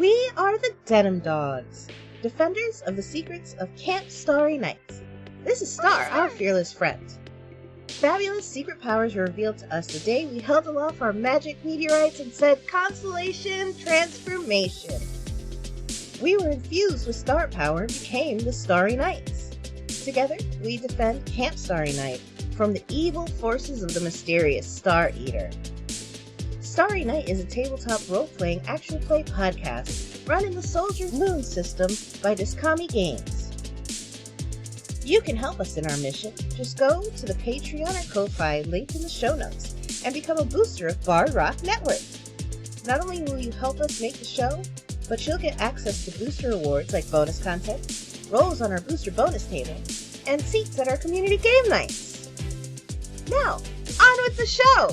We are the Denim Dogs, defenders of the secrets of Camp Starry Nights. This is Star, our fearless friend. Fabulous secret powers were revealed to us the day we held aloft our magic meteorites and said, Constellation Transformation. We were infused with star power and became the Starry Nights. Together, we defend Camp Starry Night from the evil forces of the mysterious Star Eater. Starry Night is a tabletop role-playing actual play podcast run in the Soldier Moon system by Discami Games. You can help us in our mission. Just go to the Patreon or Ko-Fi linked in the show notes and become a booster of Bard Rock Network. Not only will you help us make the show, but you'll get access to booster awards like bonus content, roles on our booster bonus table, and seats at our community game nights. Now, on with the show!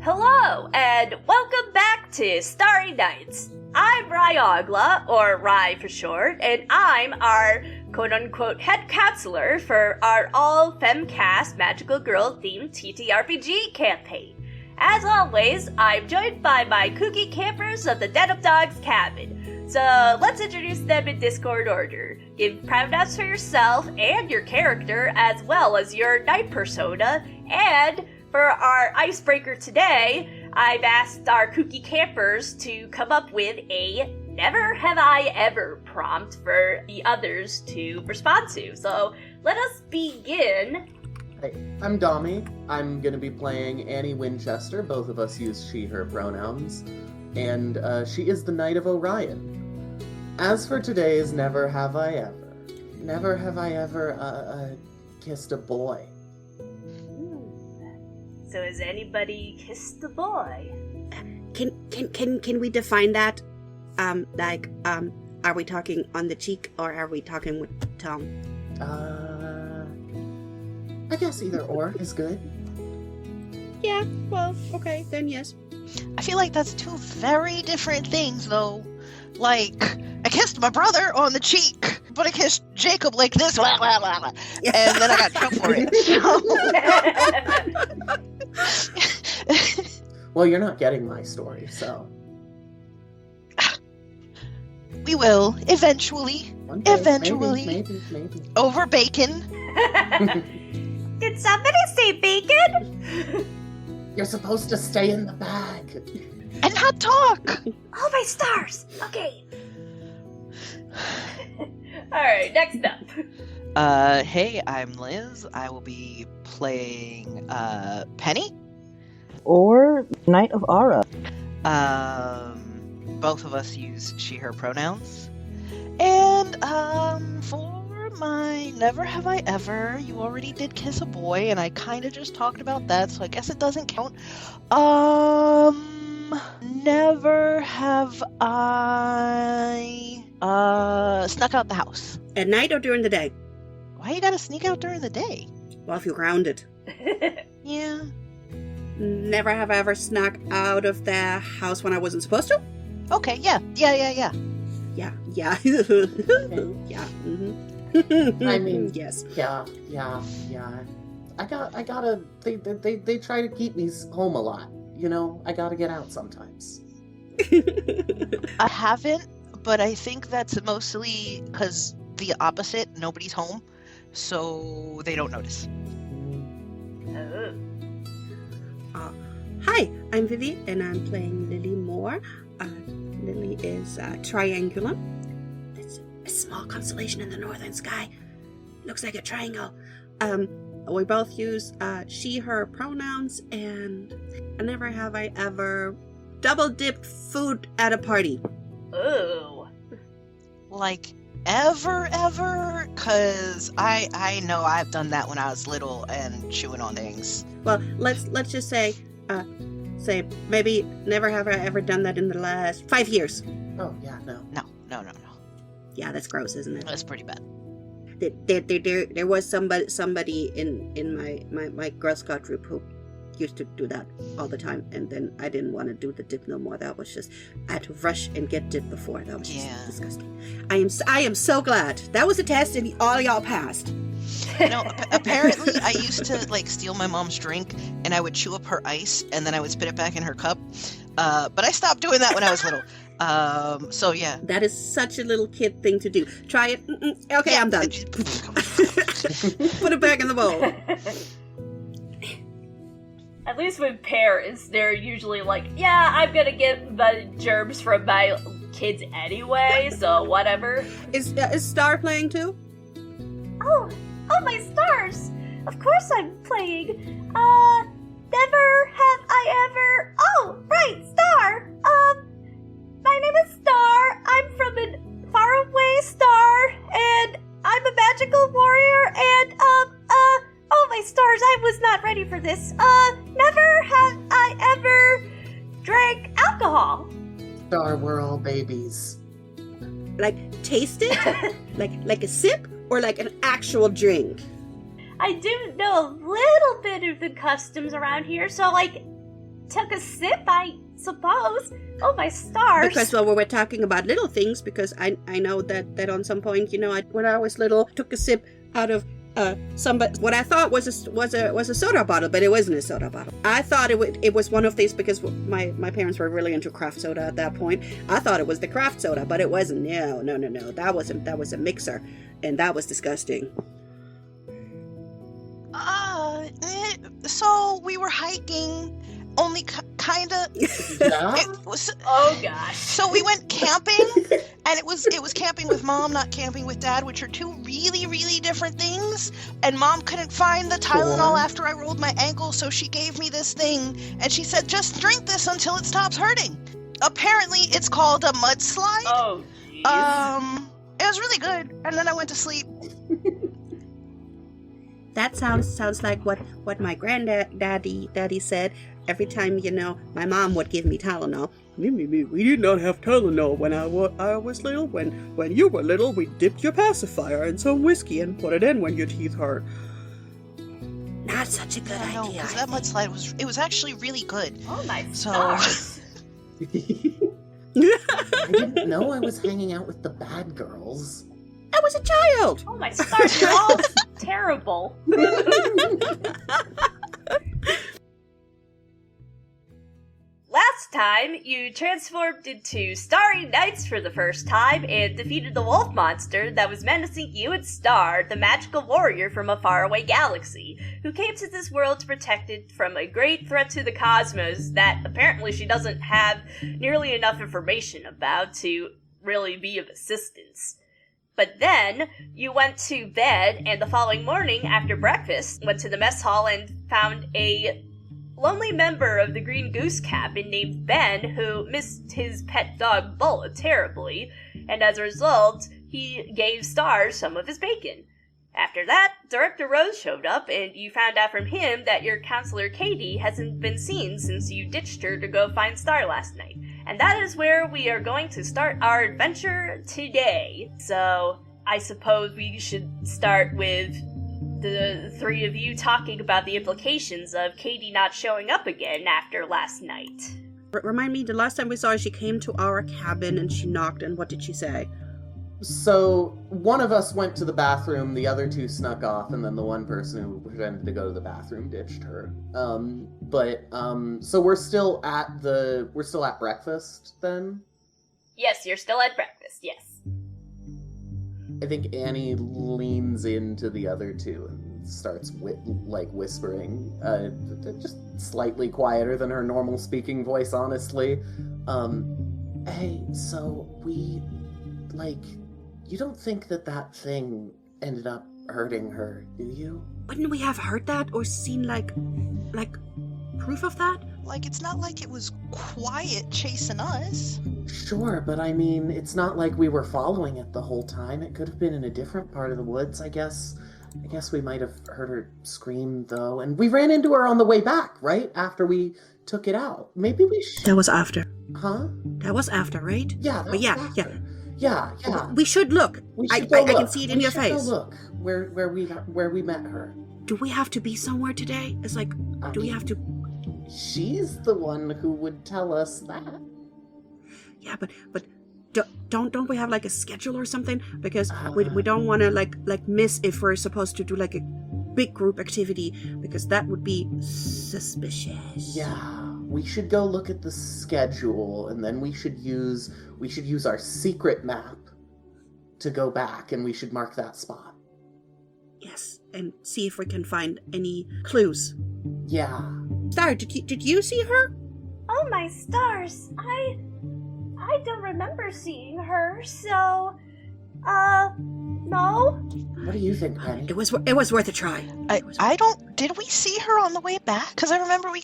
Hello, and welcome back to Starry Nights. I'm Ryogla, or Ry for short, and I'm our quote-unquote head counselor for our all-femcast magical girl-themed TTRPG campaign. As always, I'm joined by my kooky campers of the Denim Dogs cabin. So let's introduce them in Discord order. Give pronouns for yourself and your character, as well as your night persona, and for our icebreaker today, I've asked our kooky campers to come up with a never have I ever prompt for the others to respond to. So let us begin. Hey, I'm Dommy. I'm going to be playing Annie Winchester. Both of us use she, her pronouns. And she is the Knight of Orion. As for today's never have I ever kissed a boy. So has anybody kissed a boy? Can we define that? Are we talking on the cheek or are we talking with tongue? I guess either or is good. Yeah, well, okay, then yes. I feel like that's two very different things, though. Like, I kissed my brother on the cheek, but I kissed Jacob like this, blah, blah, blah, blah, and then I got in trouble for it. Well, you're not getting my story, so. We will, eventually. One day, Eventually. Maybe. Over bacon. Did somebody say bacon? You're supposed to stay in the bag. And not talk. Oh, my stars! Okay. Alright, next up. Hey, I'm Liz. I will be playing, Penny. Or Knight of Aura. Both of us use she, her pronouns. And, for my never have I ever, you already did kiss a boy, and I kinda just talked about that, so I guess it doesn't count. Never have I, snuck out the house. At night or during the day? Why you gotta sneak out during the day? Well, if you're grounded. Yeah. Never have I ever snuck out of the house when I wasn't supposed to? Okay, yeah. Yeah. Yeah. I mean, yes. Yeah. I gotta, they try to keep me home a lot. You know, I gotta get out sometimes. I haven't, but I think that's mostly because the opposite, nobody's home, so they don't notice. Hi, I'm Vivi, and I'm playing Lily Moore. Lily is triangular. It's a small constellation in the northern sky. Looks like a triangle. We both use she, her pronouns, and never have I ever double-dipped food at a party. Ooh. Like, ever? Cause I know I've done that when I was little and chewing on things. Well, let's just say maybe never have I ever done that in the last 5 years. Oh, yeah, no. No. Yeah, that's gross, isn't it? That's pretty bad. There was somebody in my Girl Scout group who used to do that all the time, and then I didn't want to do the dip no more. That was just, I had to rush and get dip before. That was just disgusting. I am so glad. That was a test and all y'all passed. Apparently I used to like steal my mom's drink and I would chew up her ice and then I would spit it back in her cup. But I stopped doing that when I was little. So yeah. That is such a little kid thing to do. Try it. Okay, yeah, I'm done. Put it back in the bowl. At least with parents, they're usually like, yeah, I'm gonna get the germs from my kids anyway, so whatever. Is Star playing too? Oh, my stars! Of course I'm playing. Never have I ever... Oh, right, Star! My name is Star. I'm from a faraway star, and I'm a magical warrior, and, oh my stars, I was not ready for this. Never have I ever drank alcohol. Star, we're all babies. Like, taste it? like a sip? Or like an actual drink? I do know a little bit of the customs around here, so, like, took a sip, I suppose. Oh, my stars. Because, well, we're talking about little things, because I know that on some point, when I was little, took a sip out of what I thought was a soda bottle, but it wasn't a soda bottle. I thought it was one of these, because my parents were really into craft soda at that point. I thought it was the craft soda, but it wasn't. No. That was a mixer, and that was disgusting. So we were hiking, only kinda. Yeah? It was. Oh gosh. So we went camping, and it was camping with Mom, not camping with Dad, which are two really, really different things. And Mom couldn't find the Tylenol after I rolled my ankle, so she gave me this thing, and she said, "Just drink this until it stops hurting." Apparently, it's called a mudslide. Oh, jeez. It was really good, and then I went to sleep. That sounds like what my daddy said every time, my mom would give me Tylenol. We did not have Tylenol when I was little. When you were little, we dipped your pacifier in some whiskey and put it in when your teeth hurt. Not such a good idea. No, because that mudslide was actually really good. Oh my stars. I didn't know I was hanging out with the bad girls. I was a child. Oh my stars, you're all terrible. Last time, you transformed into Starry Knights for the first time and defeated the wolf monster that was menacing you and Star, the magical warrior from a faraway galaxy, who came to this world to protect it from a great threat to the cosmos that apparently she doesn't have nearly enough information about to really be of assistance. But then, you went to bed, and the following morning, after breakfast, went to the mess hall and found a lonely member of the Green Goose Cabin named Ben who missed his pet dog Bullet terribly, and as a result, he gave Star some of his bacon. After that, Director Rose showed up, and you found out from him that your counselor Katie hasn't been seen since you ditched her to go find Star last night. And that is where we are going to start our adventure today. So, I suppose we should start with the three of you talking about the implications of Katie not showing up again after last night. Remind me, the last time we saw her, she came to our cabin and she knocked, and what did she say? So, one of us went to the bathroom, the other two snuck off, and then the one person who pretended to go to the bathroom ditched her. So we're still at breakfast then? Yes, you're still at breakfast, yes. I think Annie leans into the other two and starts whispering, just slightly quieter than her normal speaking voice, honestly. Hey, so you don't think that thing ended up hurting her, do you? Wouldn't we have heard that or seen, like, proof of that? Like, it's not like it was quiet chasing us. Sure, but I mean, it's not like we were following it the whole time. It could have been in a different part of the woods, I guess. I guess we might have heard her scream, though. And we ran into her on the way back, right? After we took it out. Maybe we should... That was after. Huh? That was after, right? Yeah, that was after. Yeah. We should look. I can see it in your face. We should go look where we met her. Do we have to be somewhere today? It's like, we have to... She's the one who would tell us that. Yeah, but Don't we have like a schedule or something? Because we don't want to like miss if we're supposed to do like a big group activity, because that would be suspicious. Yeah, we should go look at the schedule, and then we should use our secret map to go back, and we should mark that spot. Yes, and see if we can find any clues. Yeah. Star, did you see her? Oh my stars, I don't remember seeing her, so, no? What do you think, Penny? It was worth a try. Did we see her on the way back? Because I remember we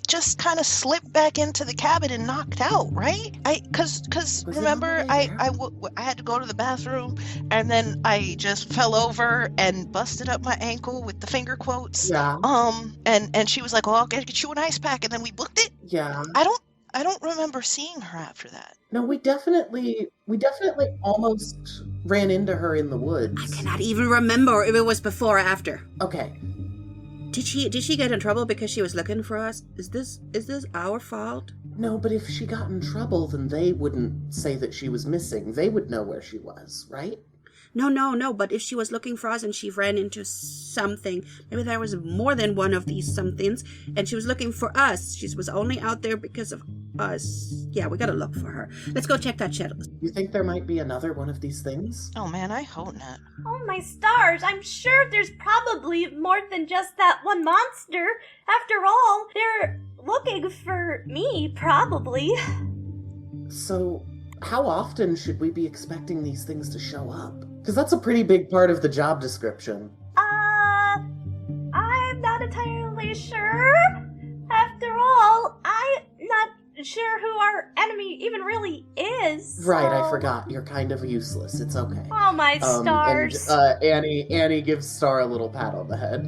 just kind of slipped back into the cabin and knocked out, right? Because remember, I had to go to the bathroom, and then I just fell over and busted up my ankle with the finger quotes. Yeah. And she was like, "Oh, I'll get you an ice pack," and then we booked it. Yeah. I don't remember seeing her after that. No, we definitely almost ran into her in the woods. I cannot even remember if it was before or after. Okay. Did she get in trouble because she was looking for us? Is this our fault? No, but if she got in trouble, then they wouldn't say that she was missing. They would know where she was, right? No, but if she was looking for us and she ran into something, maybe there was more than one of these somethings, and she was looking for us. She was only out there because of us. Yeah, we gotta look for her. Let's go check that shed. You think there might be another one of these things? Oh man, I hope not. Oh my stars, I'm sure there's probably more than just that one monster. After all, they're looking for me, probably. So, how often should we be expecting these things to show up? Because that's a pretty big part of the job description. I'm not entirely sure. After all, I'm not sure who our enemy even really is. Right, so... I forgot. You're kind of useless. It's okay. Oh my stars. And Annie gives Star a little pat on the head.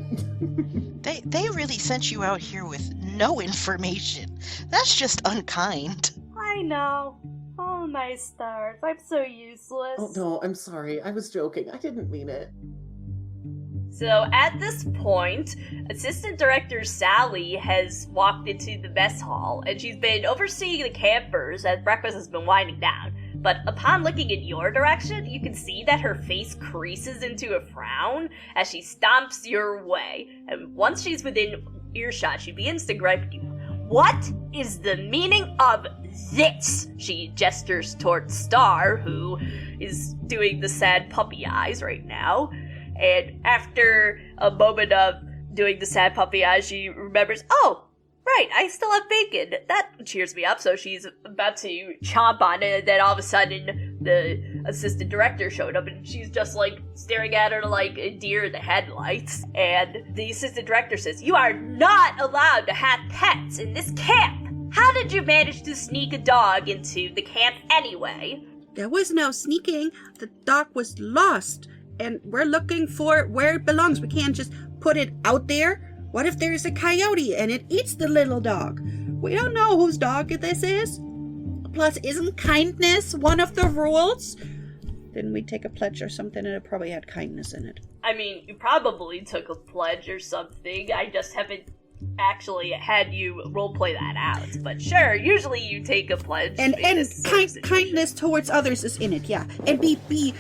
They really sent you out here with no information. That's just unkind. I know. Oh my stars, I'm so useless. Oh no, I'm sorry. I was joking. I didn't mean it. So at this point, Assistant Director Sally has walked into the mess hall, and she's been overseeing the campers as breakfast has been winding down. But upon looking in your direction, you can see that her face creases into a frown as she stomps your way. And once she's within earshot, she begins to gripe at you. What is the meaning of this? She gestures towards Star, who is doing the sad puppy eyes right now. And after a moment of doing the sad puppy eyes, she remembers, oh, right, I still have bacon. That cheers me up, so she's about to chomp on it, and then all of a sudden the assistant director showed up, and she's just, like, staring at her like a deer in the headlights. And the assistant director says, you are not allowed to have pets in this camp! How did you manage to sneak a dog into the camp anyway? There was no sneaking. The dog was lost, and we're looking for where it belongs. We can't just put it out there. What if there's a coyote and it eats the little dog? We don't know whose dog this is. Plus, isn't kindness one of the rules? Didn't we take a pledge or something, and it probably had kindness in it? I mean, you probably took a pledge or something. I just haven't actually had you roleplay that out. But sure, usually you take a pledge. And kindness towards others is in it, yeah. And be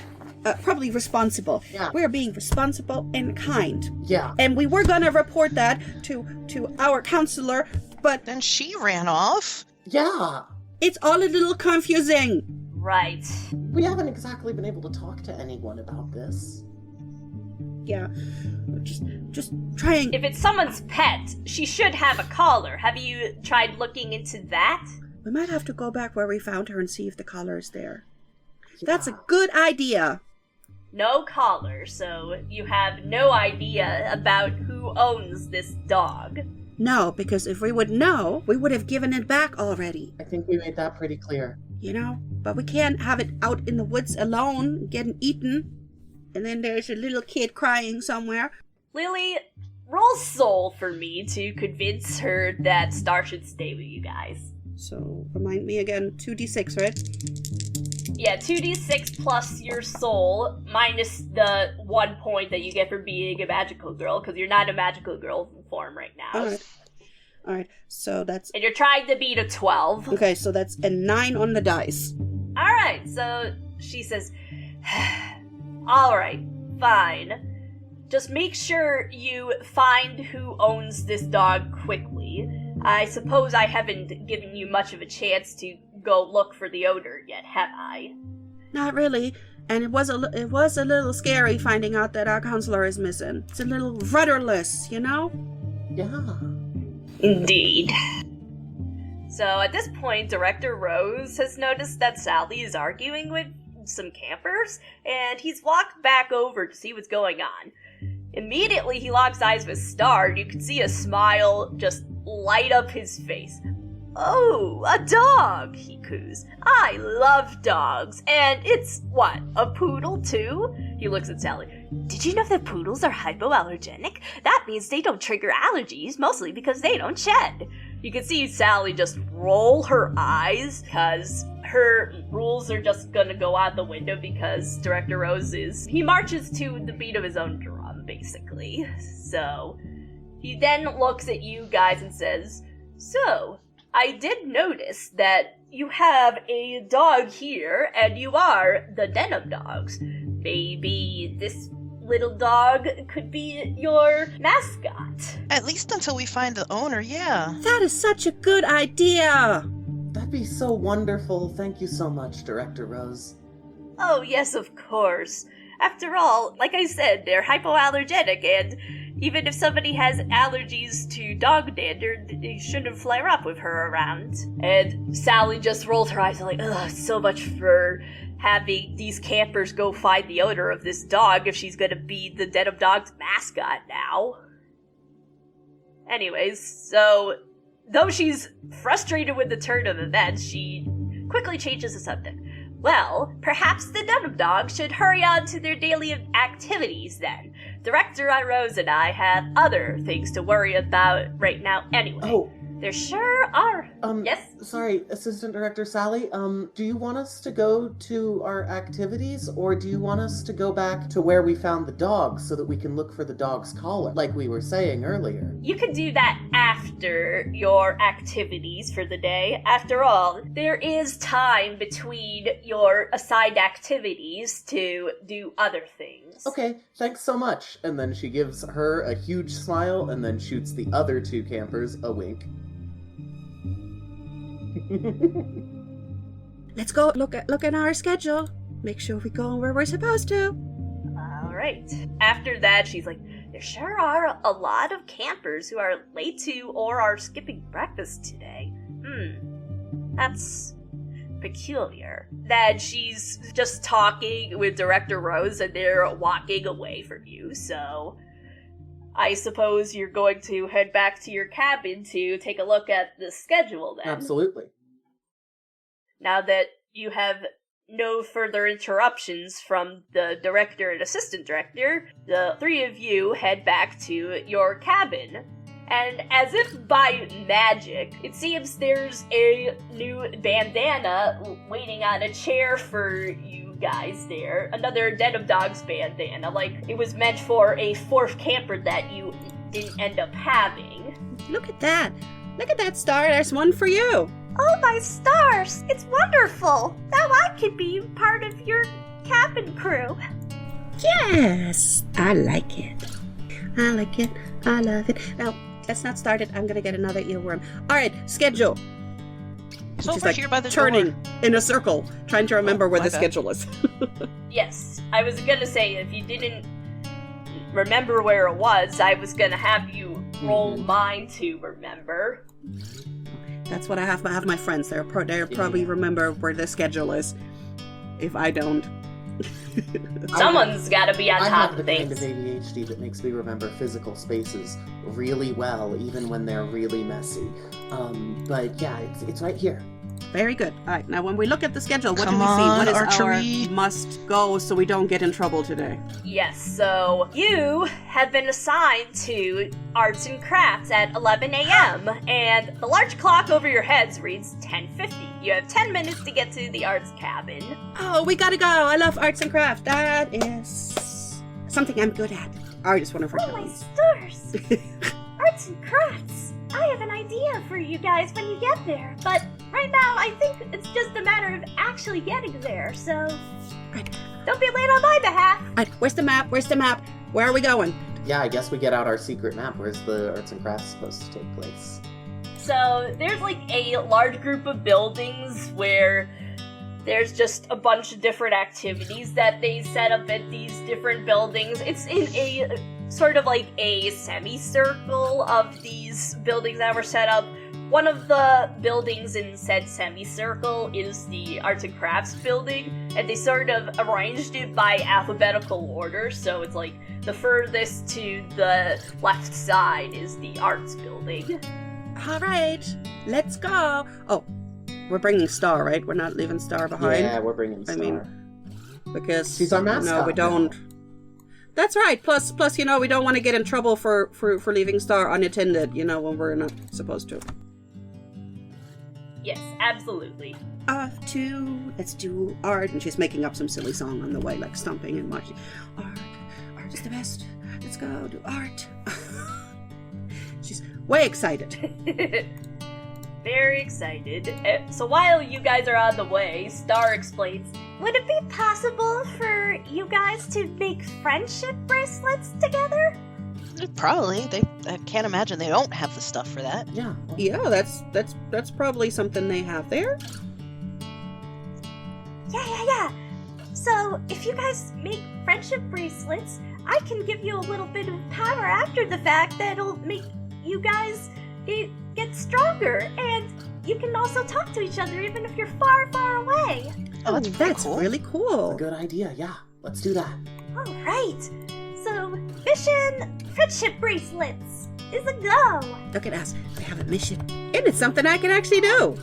probably responsible. Yeah. We're being responsible and kind. Yeah. And we were gonna report that to our counselor, but then she ran off. Yeah. It's all a little confusing. Right. We haven't exactly been able to talk to anyone about this. Yeah. Just trying. If it's someone's pet, she should have a collar. Have you tried looking into that? We might have to go back where we found her and see if the collar is there. Yeah. That's a good idea. No collar, so you have no idea about who owns this dog. No, because if we would know, we would have given it back already. I think we made that pretty clear. You know? But we can't have it out in the woods alone, getting eaten. And then there's a little kid crying somewhere. Lily, roll soul for me to convince her that Star should stay with you guys. So, remind me again, 2d6, right? Yeah, 2d6 plus your soul, minus the 1 point that you get for being a magical girl, because you're not a magical girl form right now. Alright, so that's... And you're trying to beat a 12. Okay, so that's a 9 on the dice. Alright, so she says, alright, fine. Just make sure you find who owns this dog quickly. I suppose I haven't given you much of a chance to go look for the owner yet, have I? Not really. And it was a little scary finding out that our counselor is missing. It's a little rudderless, you know? Yeah. Indeed. So at this point, Director Rose has noticed that Sally is arguing with some campers, and he's walked back over to see what's going on. Immediately, he locks eyes with Star, and you can see a smile just light up his face. Oh, a dog, he coos. I love dogs. And it's, what, a poodle too? He looks at Sally. Did you know that poodles are hypoallergenic? That means they don't trigger allergies, mostly because they don't shed. You can see Sally just roll her eyes, because her rules are just gonna go out the window because Director Rose he marches to the beat of his own drum, basically. So, he then looks at you guys and says, so, I did notice that you have a dog here, and you are the Denim Dogs. Maybe this little dog could be your mascot. At least until we find the owner, yeah. That is such a good idea! That'd be so wonderful. Thank you so much, Director Rose. Oh, yes, of course. After all, like I said, they're hypoallergenic, and even if somebody has allergies to dog dander, they shouldn't flare up with her around. And Sally just rolled her eyes like, ugh, so much for having these campers go find the owner of this dog if she's gonna be the Denim Dogs mascot now. Anyways, so though she's frustrated with the turn of events, she quickly changes the subject. Well, perhaps the Denim Dogs should hurry on to their daily activities then. Director Rose and I have other things to worry about right now anyway. Oh. There sure are. Yes? Sorry, Assistant Director Sally, do you want us to go to our activities, or do you want us to go back to where we found the dog so that we can look for the dog's collar, like we were saying earlier? You can do that after your activities for the day. After all, there is time between your assigned activities to do other things. Okay, thanks so much. And then she gives her a huge smile and then shoots the other two campers a wink. Let's go look at our schedule. Make sure we go where we're supposed to. Alright. After that, she's like, there sure are a lot of campers who are late to or are skipping breakfast today. That's peculiar. Then she's just talking with Director Rose and they're walking away from you, so I suppose you're going to head back to your cabin to take a look at the schedule then. Absolutely. Now that you have no further interruptions from the director and assistant director, the three of you head back to your cabin. And as if by magic, it seems there's a new bandana waiting on a chair for you guys there. Another Denim Dogs bandana, like it was meant for a fourth camper that you didn't end up having. Look at that. Look at that, Star. There's one for you. Oh my stars! It's wonderful! Now I could be part of your cabin crew. Yes, I like it. I like it. I love it. Now, let's not start it. I'm gonna get another earworm. All right, schedule. It's She's over like here by the turning door. in a circle, trying to remember where my the bad. schedule is. Yes, I was gonna say, if you didn't remember where it was, I was gonna have you roll mine to remember. That's what I have. I have my friends. They'll probably remember where the schedule is. If I don't. Someone's gotta be on I top have of the kind things. of ADHD that makes me remember physical spaces really well, even when they're really messy. But yeah, it's right here. Very good. All right. Now, when we look at the schedule, what Come do we see? on, What is archery. our must go so we don't get in trouble today? Yes, so you have been assigned to arts and crafts at 11 a.m. and the large clock over your heads reads 10:50. You have 10 minutes to get to the arts cabin. Oh, we gotta go. I love arts and crafts. That is something I'm good at. Art is one of our Oh my talents. stars! Arts and crafts! I have an idea for you guys when you get there, but right now, I think it's just a matter of actually getting there, so Right. don't be late on my behalf. Right, where's the map? Where are we going? Yeah, I guess we get out our secret map. Where's the arts and crafts supposed to take place? So there's like a large group of buildings where there's just a bunch of different activities that they set up at these different buildings. It's in a sort of like a semicircle of these buildings that were set up. One of the buildings in said semicircle is the Arts and Crafts building, and they sort of arranged it by alphabetical order, so it's like the furthest to the left side is the Arts building. All right, let's go. Oh, we're bringing Star, right? We're not leaving Star behind? Yeah, we're bringing Star. I mean, because she's our mascot. No, we don't. Now. That's right. Plus, we don't want to get in trouble for leaving Star unattended, when we're not supposed to. Yes, absolutely. Let's do art. And she's making up some silly song on the way, like stomping and marching. Art is the best. Let's go do art. She's way excited. Very excited. So while you guys are on the way, Star explains, would it be possible for you guys to make friendship bracelets together? Probably. I can't imagine they don't have the stuff for that. Yeah. Yeah, that's probably something they have there. Yeah. So, if you guys make friendship bracelets, I can give you a little bit of power after the fact that'll make you guys get stronger, and you can also talk to each other even if you're far, far away. Oh, that's cool. Really cool. That's a good idea, yeah. Let's do that. All right. So, mission friendship bracelets is a go. Look at us. We have a mission. And it's something I can actually do.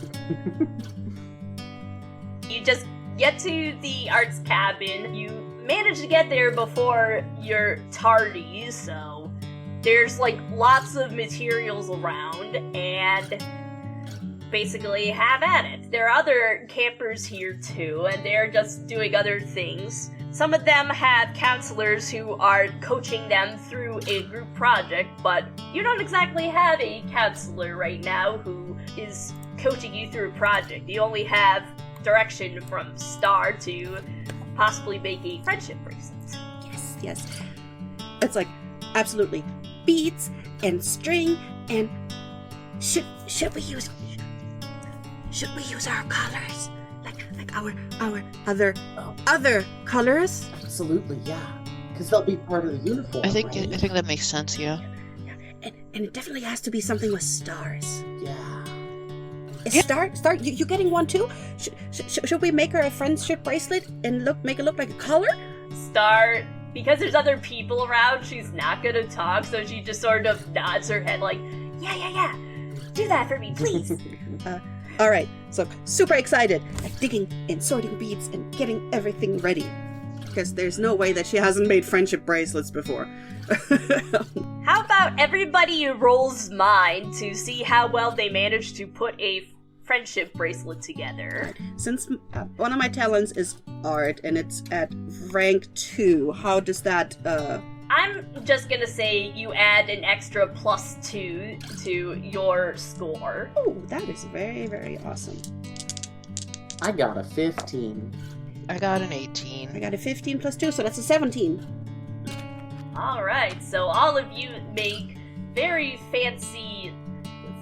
You just get to the arts cabin. You manage to get there before you're tardy, so there's like lots of materials around, and basically have at it. There are other campers here too, and they're just doing other things. Some of them have counselors who are coaching them through a group project, but you don't exactly have a counselor right now who is coaching you through a project. You only have direction from Star to possibly make a friendship bracelet. Yes. It's like, absolutely. Beads and string and should we use our colors? Like our other colors? Absolutely, yeah. Because they'll be part of the uniform. I think right? that makes sense. Yeah. And it definitely has to be something with stars. Yeah. Star, you getting one too? Should we make her a friendship bracelet and make it look like a color? Star, because there's other people around, she's not gonna talk, so she just sort of nods her head like, yeah. Do that for me, please. All right, so super excited, like digging and sorting beads and getting everything ready. Because there's no way that she hasn't made friendship bracelets before. How about everybody rolls mine to see how well they managed to put a friendship bracelet together? Since one of my talents is art and it's at rank 2, how does that, I'm just gonna say you add an extra +2 to your score. Oh, that is very, very awesome. I got a 15. I got an 18. I got a 15 plus 2, so that's a 17. Alright, so all of you make very fancy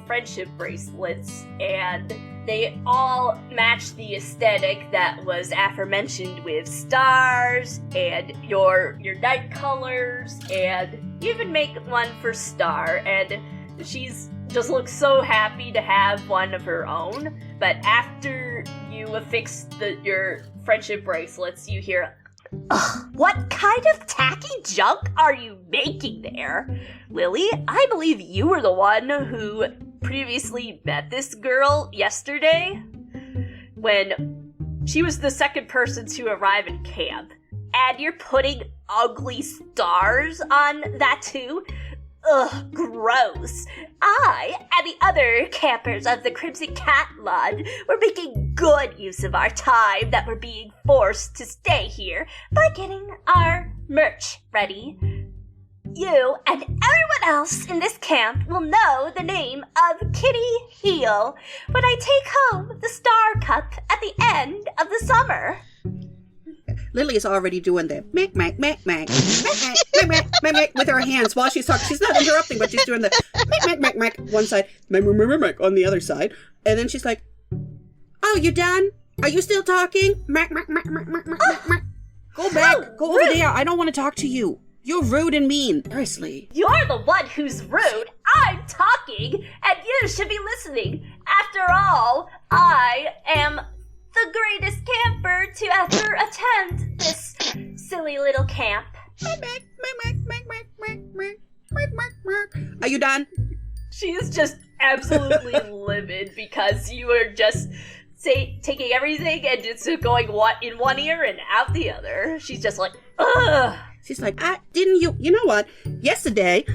friendship bracelets, and they all match the aesthetic that was aforementioned with stars and your night colors, and you even make one for Star, and she's just looks so happy to have one of her own. But after you affix your friendship bracelets, you hear, "Ugh, what kind of tacky junk are you making there? Lily, I believe you were the one who previously met this girl yesterday when she was the second person to arrive at camp. And you're putting ugly stars on that too? Ugh, gross. I and the other campers of the Crimson Cat Lodge were making good use of our time that we're being forced to stay here by getting our merch ready. you and everyone else in this camp will know the name of Kitty Heel when I take home the Star Cup at the end of the summer. Lily is already doing the mac, mac, mac, mac, mac, mac, mac, mac, mac with her hands while she's talking. She's not interrupting, but she's doing the mac, mac, mac, mac one side, mac, mac, mac, mac on the other side. And then she's like, "Oh, you done? Are you still talking? Mac, mac, mac, mac, mac, mac, mac. Go back. Go over there. I don't want to talk to you. You're rude and mean. Seriously." You're the one who's rude. I'm talking, and you should be listening. After all, I am the greatest camper to ever attend this silly little camp. Are you done? She is just absolutely livid because you are just taking everything and it's going in one ear and out the other. She's just like, ugh. She's like, didn't you? You know what? Yesterday,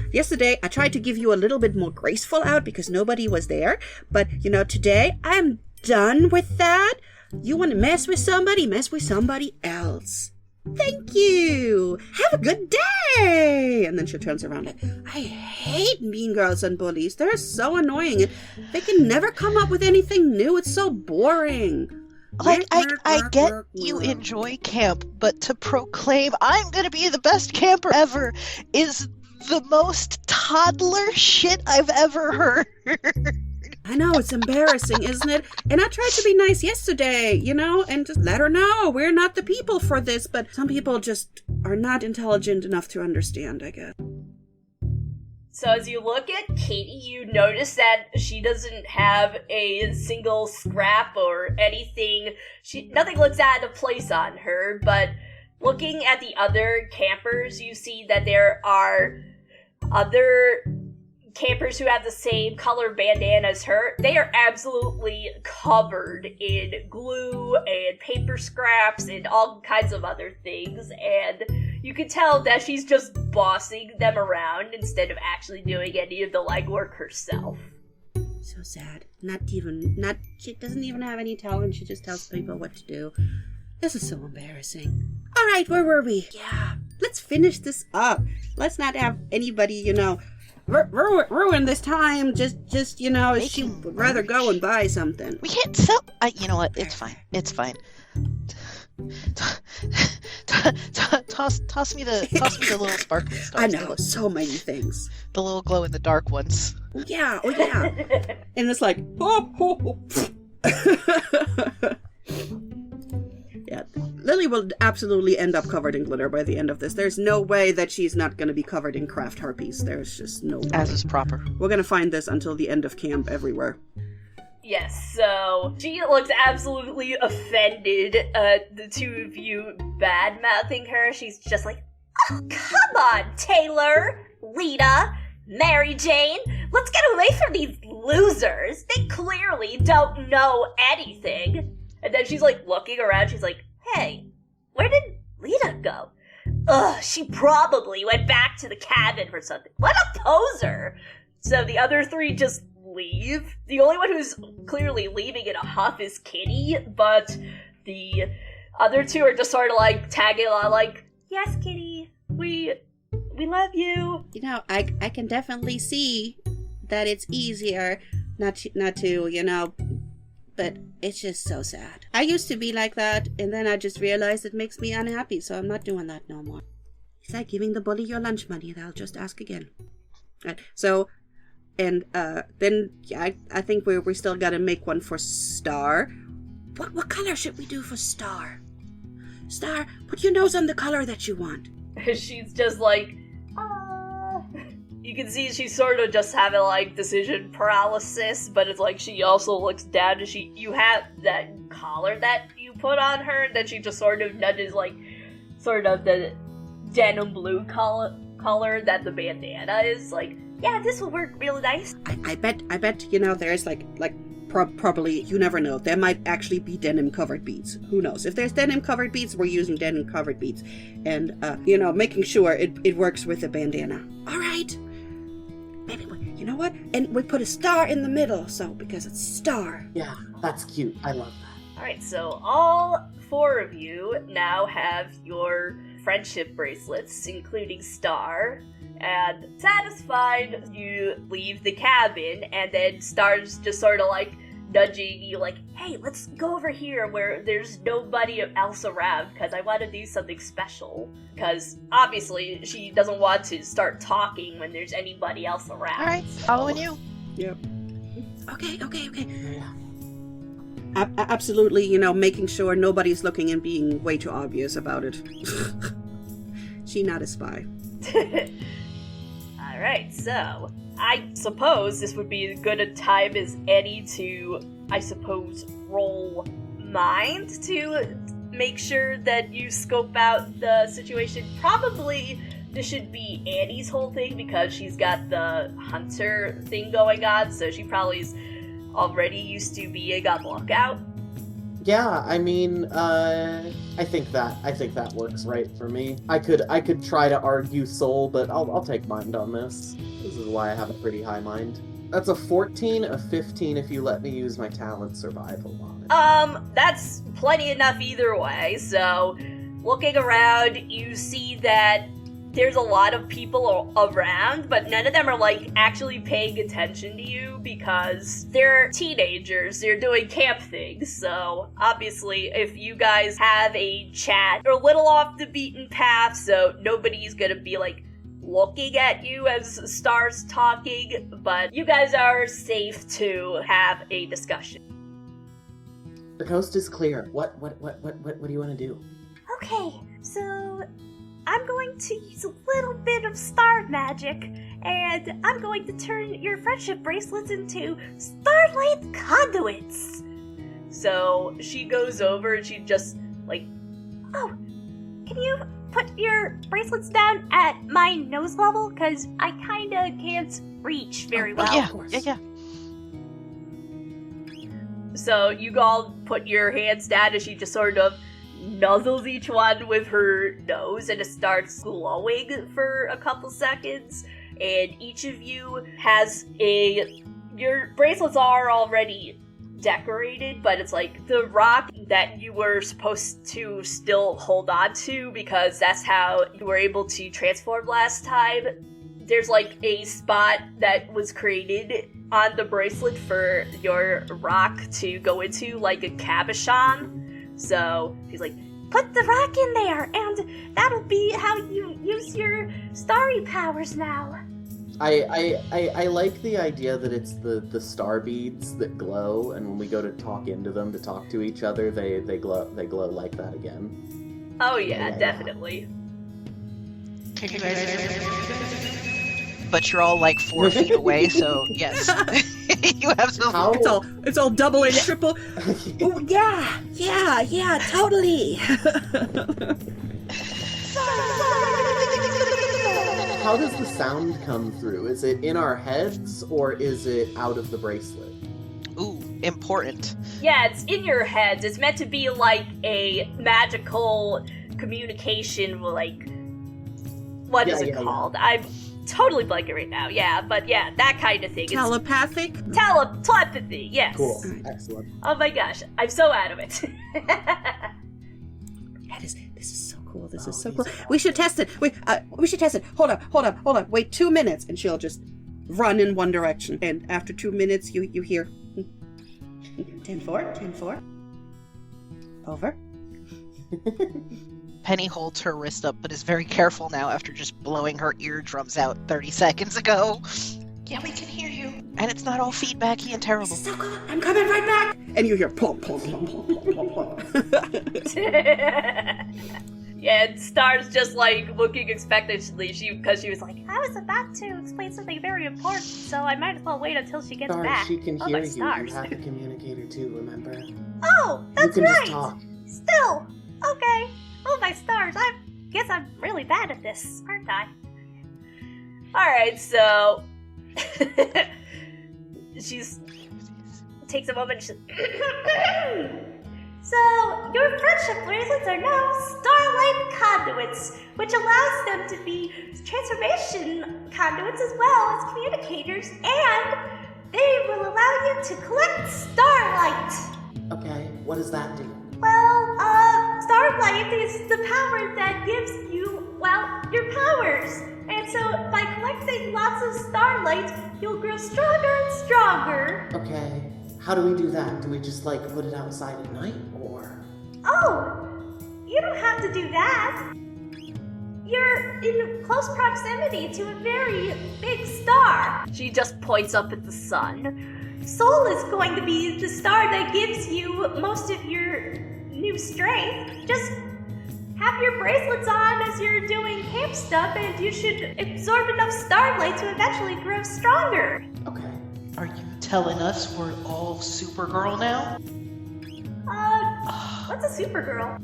I tried to give you a little bit more graceful out because nobody was there. But, today I'm done with that. You want to mess with somebody else. Thank you. Have a good day. And then she turns around like, I hate mean girls and bullies. They're so annoying. And they can never come up with anything new. It's so boring. Like, I get you enjoy camp, but to proclaim I'm gonna be the best camper ever is the most toddler shit I've ever heard. I know, it's embarrassing, isn't it? And I tried to be nice yesterday, and just let her know we're not the people for this, but some people just are not intelligent enough to understand, I guess. So as you look at Katie, you notice that she doesn't have a single scrap or anything. Nothing looks out of place on her, but looking at the other campers, you see that there are other campers who have the same color bandana as her. They are absolutely covered in glue and paper scraps and all kinds of other things, and you can tell that she's just bossing them around instead of actually doing any of the legwork herself. So sad. She doesn't even have any talent. She just tells people what to do. This is so embarrassing. All right, where were we? Yeah, let's finish this up. Let's not have anybody, ruin this time. Just she would rather go and buy something. We can't sell. You know what? It's fine. It's fine. Toss me the little sparkling stars. I know, so many things. The little glow in the dark ones. Oh yeah. And it's like, Yeah, Lily will absolutely end up covered in glitter by the end of this. There's no way that she's not going to be covered in craft harpies. There's just no way. As is proper. We're going to find this until the end of camp everywhere. Yes, so she looks absolutely offended, the two of you bad-mouthing her. She's just like, oh, come on, Taylor, Rita, Mary Jane, let's get away from these losers. They clearly don't know anything. And then she's like looking around, she's like, hey, where did Rita go? Ugh, she probably went back to the cabin for something. What a poser! So the other three just leave. The only one who's clearly leaving in a huff is Kitty, but the other two are just sort of like tagging along like, yes, Kitty, we love you. I can definitely see that it's easier not to, but it's just so sad. I used to be like that, and then I just realized it makes me unhappy, so I'm not doing that no more. It's like giving the bully your lunch money, and I'll just ask again. Right, so, and then yeah, I think we still gotta make one for Star. What color should we do for Star? Star, put your nose on the color that you want. She's just like, You can see she's sort of just having like decision paralysis, but it's like she also looks down and you have that collar that you put on her, and then she just sort of nudges like sort of the denim blue color that the bandana is like, yeah, this will work really nice. I bet there's like probably, you never know, there might actually be denim covered beads. Who knows? If there's denim covered beads, we're using denim covered beads, and making sure it works with the bandana. All right. Maybe you know what? And we put a star in the middle, so because it's Star. Yeah, that's cute. I love that. Alright, so all four of you now have your friendship bracelets, including Star. And satisfied, you leave the cabin, and then Star's just sort of like nudging you like, hey, let's go over here where there's nobody else around because I want to do something special. Because obviously she doesn't want to start talking when there's anybody else around. All right, following you. Yep. Okay. Yeah. Absolutely, making sure nobody's looking and being way too obvious about it. She not a spy. Alright, so I suppose this would be as good a time as any to, I suppose, roll mind to make sure that you scope out the situation. Probably this should be Annie's whole thing because she's got the hunter thing going on, so she probably is already used to being on lookout. Yeah, I mean, I think that works right for me. I could try to argue soul, but I'll take mind on this. This is why I have a pretty high mind. That's a 14, a 15 if you let me use my talent survival on it. That's plenty enough either way. So, looking around, you see that there's a lot of people around, but none of them are, like, actually paying attention to you because they're teenagers. They're doing camp things, so obviously if you guys have a chat, you're a little off the beaten path, so nobody's gonna be, like, looking at you as Star's talking, but you guys are safe to have a discussion. The coast is clear. What do you want to do? Okay, so I'm going to use a little bit of star magic, and I'm going to turn your friendship bracelets into starlight conduits. So she goes over and she just, like, Oh, can you put your bracelets down at my nose level? Because I kinda can't reach very well. Yeah, of course. yeah. so you all put your hands down and she just sort of nuzzles each one with her nose and it starts glowing for a couple seconds, and each of you has your bracelets are already decorated, but it's like the rock that you were supposed to still hold on to because that's how you were able to transform last time. There's like a spot that was created on the bracelet for your rock to go into, like a cabochon. So she's like, Put the rock in there, and that'll be how you use your starry powers now. I like the idea that it's the star beads that glow, and when we go to talk into them to talk to each other, they glow like that again. oh yeah, definitely. But you're all like 4 feet away, so yes. You absolutely. How? It's all double and triple. Oh yeah, totally. How does the sound come through? Is it in our heads or is it out of the bracelet? Ooh, important. Yeah, it's in your heads. It's meant to be like a magical communication, like, what is it called? I'm totally blanking right now. Yeah, but yeah, that kind of thing. Telepathic? Telepathy, yes. Cool. Excellent. Oh my gosh, I'm so out of it. This is so cool. This is so cool. We should test it. We should test it. Hold on. Wait 2 minutes, and she'll just run in one direction. And after 2 minutes, you hear 10-4. Over. Penny holds her wrist up, but is very careful now after just blowing her eardrums out 30 seconds ago. Yeah, we can hear you. And it's not all feedbacky and terrible. This is so cool. I'm coming right back. And you hear plump, plump, plump, plump, plump, plump. Yeah, and Star's just like looking expectantly, because she was like, I was about to explain something very important, so I might as well wait until she gets Star, back. she can Oh, hear my you. stars. You have a communicator too, remember? Oh, that's you can right. just talk. Still, okay. Oh my stars! I guess I'm really bad at this, aren't I? alright, so she's takes a moment. So, your friendship bracelets are now starlight conduits, which allows them to be transformation conduits as well as communicators, and they will allow you to collect starlight. Okay, what does that do? Well, starlight is the power that gives you, well, your powers. And And so by collecting lots of starlight, you'll grow stronger and stronger. Okay, how do we do that? Do we just, put it outside at night, or? Oh, you don't have to do that. You're in close proximity to a very big star. She just points up at the sun. Sol is going to be the star that gives you most of your new strength. Just have your bracelets on as you're doing camp stuff, and you should absorb enough starlight to eventually grow stronger. Okay. Are you telling us we're all Supergirl now? What's a Supergirl?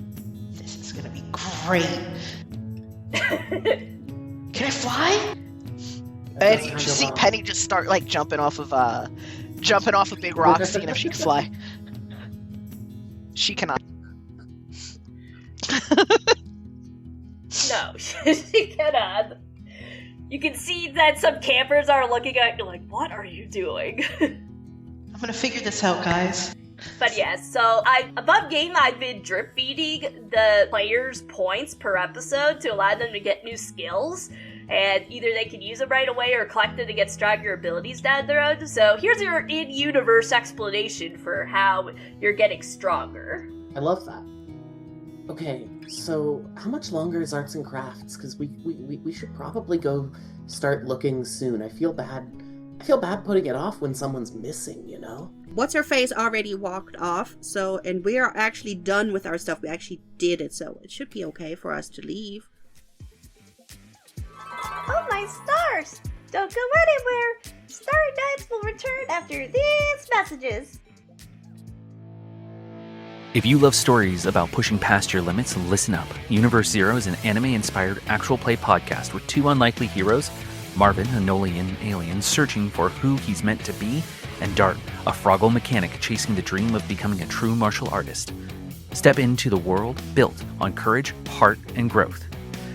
This is gonna be great. Can I fly? And you just see Penny just start jumping off a big rock, seeing if she can fly. She cannot. No, she cannot. You can see that some campers are looking at you like, what are you doing? I'm gonna figure this out, guys. But yeah, so above game, I've been drip feeding the players points per episode to allow them to get new skills. And either they can use them right away or collect them to get stronger abilities down the road. So here's your in-universe explanation for how you're getting stronger. I love that. Okay, so how much longer is arts and crafts? Because we should probably go start looking soon. I feel bad putting it off when someone's missing, you know? What's her face already walked off, and we are actually done with our stuff. We actually did it, so it should be okay for us to leave. Oh my stars! Don't go anywhere! Starry Nights will return after these messages. If you love stories about pushing past your limits, listen up. Universe Zero is an anime-inspired actual play podcast with two unlikely heroes, Marvin, a Nolian alien searching for who he's meant to be, and Dart, a Froggle mechanic chasing the dream of becoming a true martial artist. Step into the world built on courage, heart, and growth.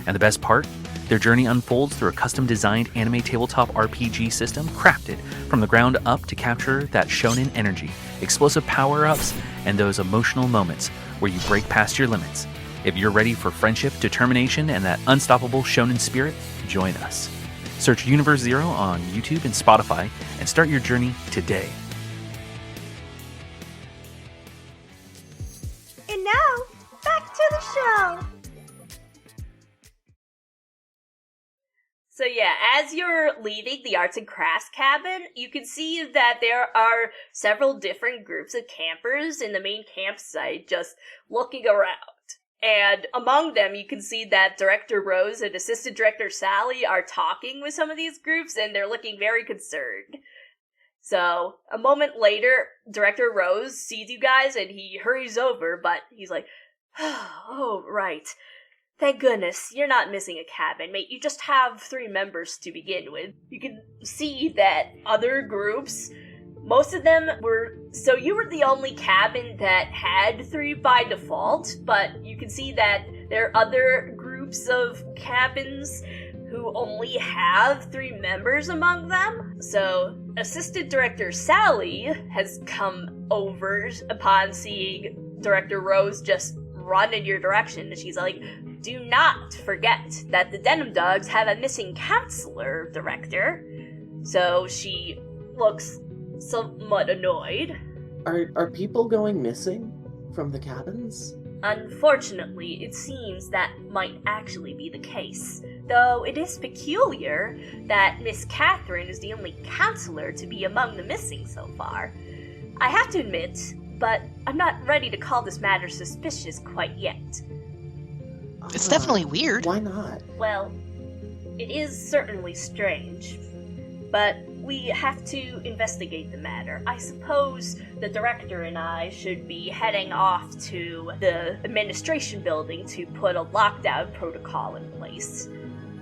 And the best part? Their journey unfolds through a custom-designed anime tabletop RPG system crafted from the ground up to capture that shonen energy, explosive power-ups, and those emotional moments where you break past your limits. If you're ready for friendship, determination, and that unstoppable shonen spirit, join us. Search Universe Zero on YouTube and Spotify and start your journey today. And now, back to the show! So yeah, as you're leaving the arts and crafts cabin, you can see that there are several different groups of campers in the main campsite just looking around. And among them, you can see that Director Rose and Assistant Director Sally are talking with some of these groups, and they're looking very concerned. So, a moment later, Director Rose sees you guys, and he hurries over, but he's like, oh, right. Thank goodness, you're not missing a cabin, mate. You just have 3 members to begin with. You can see that other groups, most of them were... So you were the only cabin that had 3 by default, but you can see that there are other groups of cabins who only have 3 members among them. So Assistant Director Sally has come over upon seeing Director Rose just run in your direction, and she's like, do not forget that the Denim Dogs have a missing counselor, Director. So she looks somewhat annoyed. Are people going missing from the cabins? Unfortunately, it seems that might actually be the case. Though it is peculiar that Miss Catherine is the only counselor to be among the missing so far. I have to admit, but I'm not ready to call this matter suspicious quite yet. It's definitely weird. Why not? Well, it is certainly strange, but we have to investigate the matter. I suppose the director and I should be heading off to the administration building to put a lockdown protocol in place.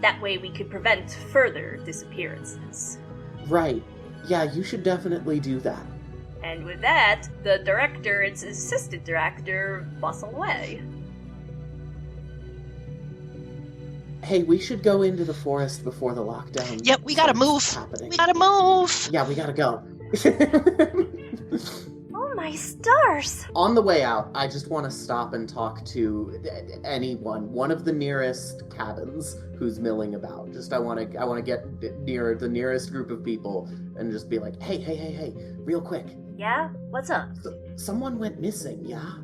That way we could prevent further disappearances. Right. Yeah, you should definitely do that. And with that, the director and his assistant director bustle away. Hey, we should go into the forest before the lockdown. Yep, we gotta move. Happening. We gotta move. Yeah, we gotta go. Oh my stars! On the way out, I just want to stop and talk to anyone, one of the nearest cabins who's milling about. I want to get near the nearest group of people and just be like, hey, real quick. Yeah? What's up? Someone went missing, yeah?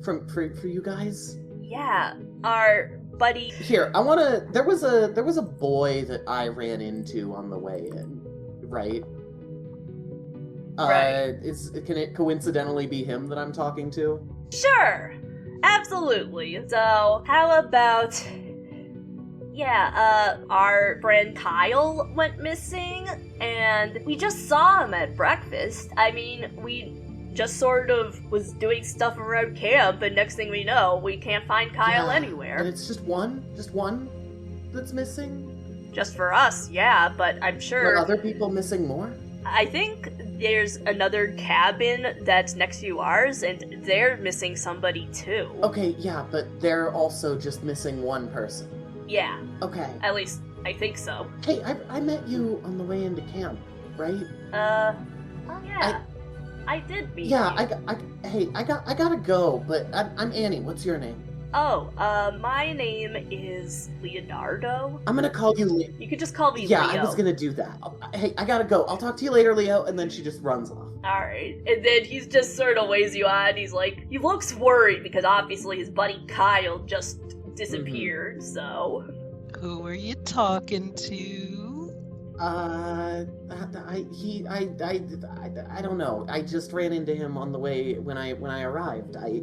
For you guys? Yeah, our buddy. Here, there was a boy that I ran into on the way in, right? Right. Can it coincidentally be him that I'm talking to? Sure, absolutely. So, how about... Yeah, our friend Kyle went missing, and we just saw him at breakfast. I mean, we just sort of was doing stuff around camp, and next thing we know, we can't find Kyle anywhere. And it's just one that's missing? Just for us, yeah, but I'm sure... Are other people missing more? I think there's another cabin that's next to ours, and they're missing somebody too. Okay, yeah, but they're also just missing one person. Yeah. Okay. At least, I think so. Hey, I met you on the way into camp, right? Oh yeah. I did meet Yeah, you. I gotta go, but I'm Annie. What's your name? Oh, my name is Leonardo. I'm gonna call you Leo. You could just call me Yeah, Leo. I was gonna do that. Hey, I gotta go. I'll talk to you later, Leo, and then she just runs off. Alright, and then he's just sort of waves you on, he's like, he looks worried because obviously his buddy Kyle just disappeared, so... Who are you talking to? I don't know. I just ran into him on the way when I arrived. I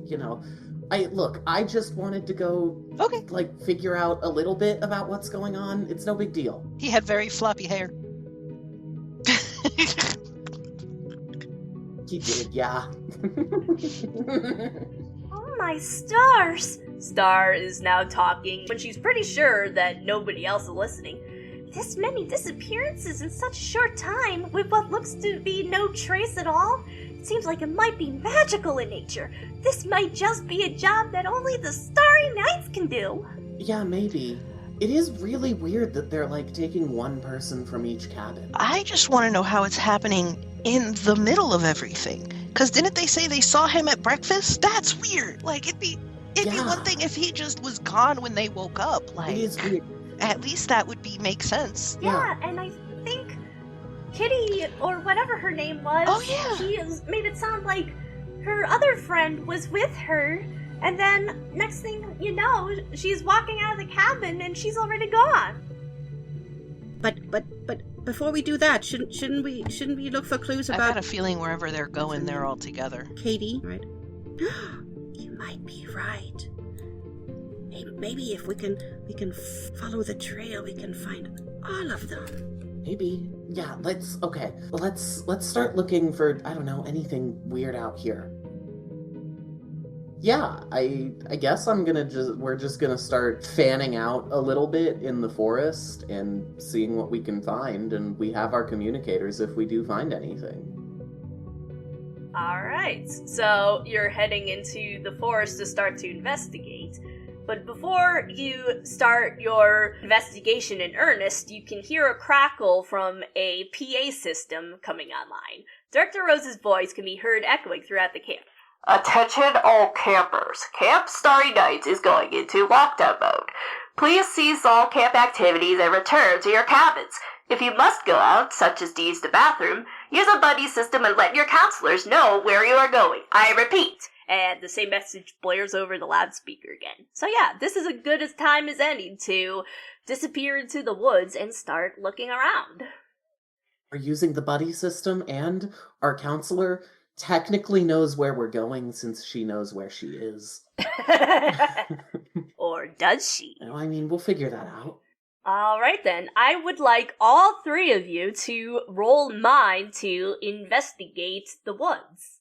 just wanted to go, Okay. figure out a little bit about what's going on. It's no big deal. He had very floppy hair. He did, yeah. Oh my stars! Star is now talking when she's pretty sure that nobody else is listening. This many disappearances in such a short time, with what looks to be no trace at all? It seems like it might be magical in nature. This might just be a job that only the Starry Nights can do. Yeah, maybe. It is really weird that they're, taking one person from each cabin. I just want to know how it's happening in the middle of everything. Because didn't they say they saw him at breakfast? That's weird. It'd be one thing if he just was gone when they woke up. It is weird. At least that would make sense. Yeah, and I think Kitty, or whatever her name was, she made it sound like her other friend was with her, and then next thing you know, she's walking out of the cabin and she's already gone. But before we do that, shouldn't we look for clues I've about got a feeling wherever they're going, they're all together. Katie? Right? You might be right. Maybe if we can follow the trail, we can find all of them. Maybe. Yeah, let's start looking for, I don't know, anything weird out here. Yeah, I guess we're just gonna start fanning out a little bit in the forest and seeing what we can find, and we have our communicators if we do find anything. Alright, so you're heading into the forest to start to investigate. But before you start your investigation in earnest, you can hear a crackle from a PA system coming online. Director Rose's voice can be heard echoing throughout the camp. Attention all campers. Camp Starry Nights is going into lockdown mode. Please cease all camp activities and return to your cabins. If you must go out, such as to use the bathroom, use a buddy system and let your counselors know where you are going. I repeat. And the same message blares over the loudspeaker again. So yeah, this is as good a time as any to disappear into the woods and start looking around. We're using the buddy system, and our counselor technically knows where we're going since she knows where she is. Or does she? I mean, we'll figure that out. Alright then, I would like all three of you to roll mine to investigate the woods.